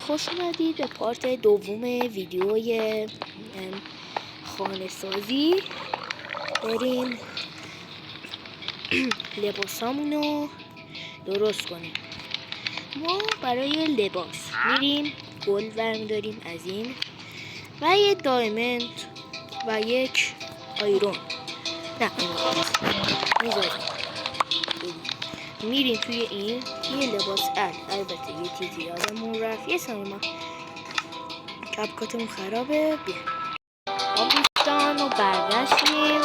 خوش اومدید به پارت دوم ویدیوی خانه سازی. بریم لباسامونو درست کنیم. ما برای لباس میریم گل برمیداریم از این و یه دایمند و یک آیرون. نه میذاریم میریم توی این یه لباس البته یه چیزی یادمون رفت، یه ثانیه ما کپکاتمون خرابه. بیا ما دوستان رو برگشتیم،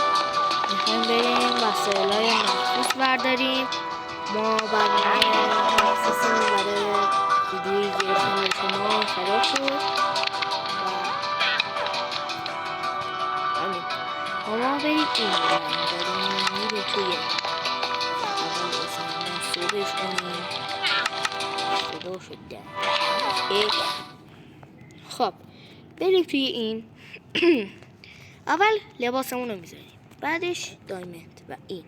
میخوایم بریم وسایل‌های مخصوص برداریم. ما برنامه مخصوصی برای ویدیویی گرفتیم که ما خراب شد و همین ما بریم این بریم میریم توی صبحش کنیم صدا شده. خب بریم توی این اول لباسمون رو میذاریم، بعدش دایمند و این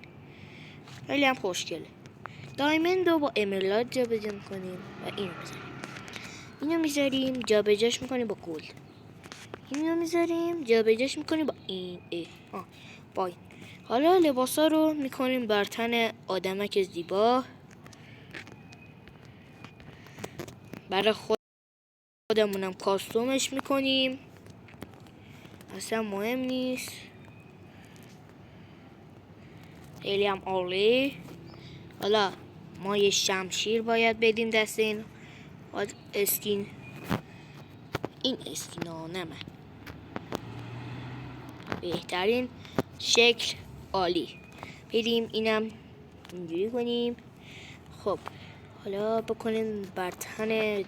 خیلی هم خوشگله. دایمند رو با امرالد جابجا میکنیم و اینو میذاریم، اینو میذاریم جابجاش میکنیم با گلد، اینو میذاریم جابجاش میکنیم با این با این. حالا لباسا رو میکنیم بر تن آدمک زیبا. برای خودمونم کاستومش میکنیم، اصلا مهم نیست، خیلی هم عالی. حالا ما یه شمشیر باید بدیم دست این اسکین، این اسکین ها نه من بهترین شکل عالی. بریم اینم اینجوری کنیم. خب حالا بکنیم بر تن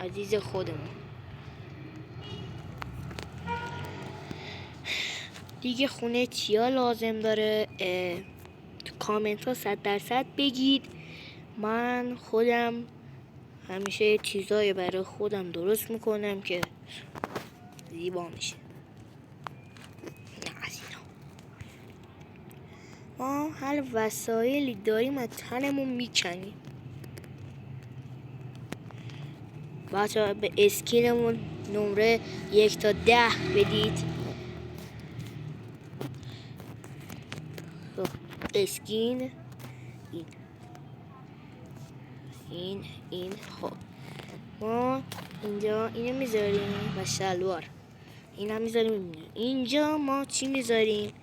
عزیز خودمون. دیگه خونه چیا لازم داره تو کامنت ها 100% بگید. من خودم همیشه چیزایی برای خودم درست میکنم که زیبا میشه. ما هر وسایلی داریم از تنمون میکنیم. بچه به اسکینمون نمره 1 تا 10 بدید. خب اسکین این خب ما اینجا اینو میذاریم و شلوار این هم میذاریم. اینجا ما چی میذاریم؟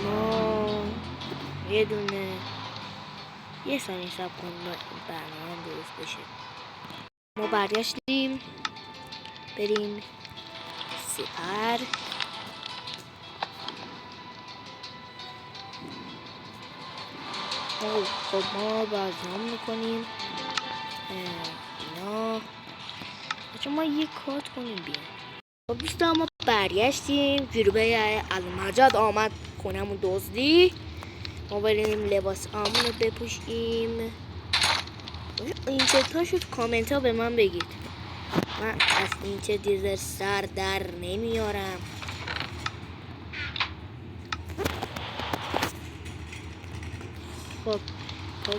ما یه دونه یه ثانیه صبر کنیم برنامه درست بشه. ما برگشتیم بریم سپر. خب ما بازم میکنیم اینا بچه ما یک کارت کنیم بیان. خب دوستان ما برگشتیم، جروبه المجد آمد خونمون دزدی. ما بریم لباس آمون رو بپوشیم. این چه تا شد کامنت ها به من بگید، من از این چه دیزر سر در نمیارم. خب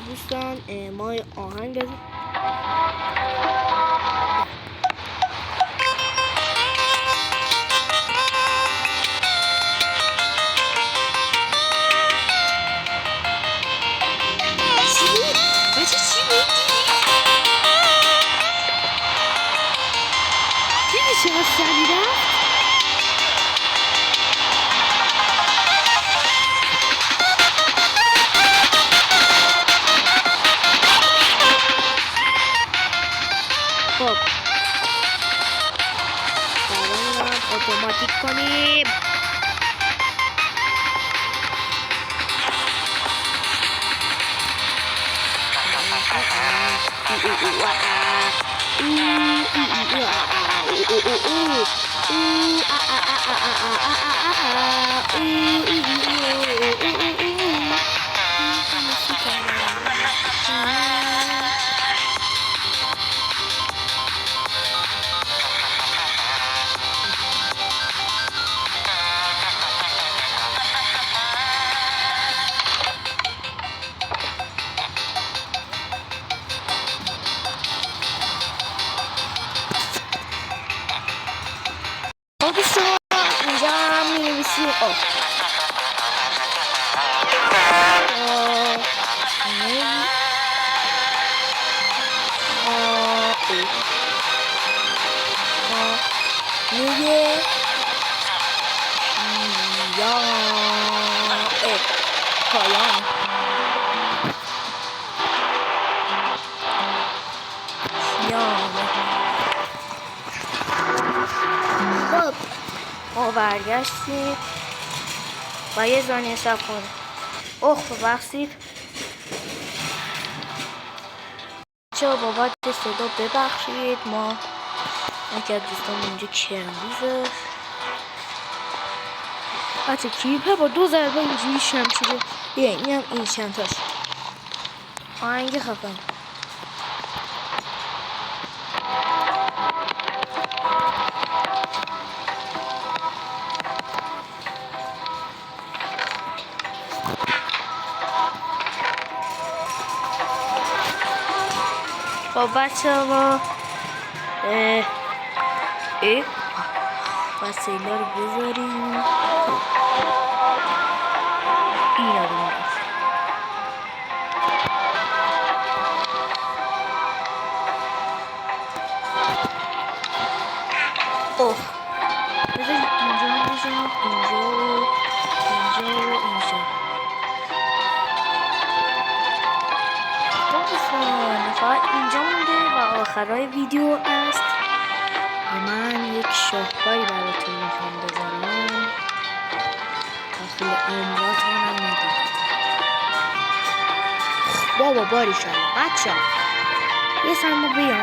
دوستان ما آهنگ بزنیم. چرا سری رفت؟ خب برام اتوماتیک کنیم. پایان خب ما برگشتیم و یه زانیه سب کنیم. ببخشید چه بابت صدا ببخشید. ما یکی از دوستان اینجا کرمبیزه حتی کریپه با 2 ضربه اینجوری شم شده. این هم این چندتاش آهنگ خفن. خب بچه ها وسیله رو بذاریم. اینا رو میدیم. بذاریم اینجا رو بذاریم اینجا و اینجا و اینجا. فقط اینجا مونده و آخرای ویدیو است و من یک شاهکاری براتون میخوام بذارم. داخل عمراتون هم ندید بابا. باریشالله بچه یه سرما بیان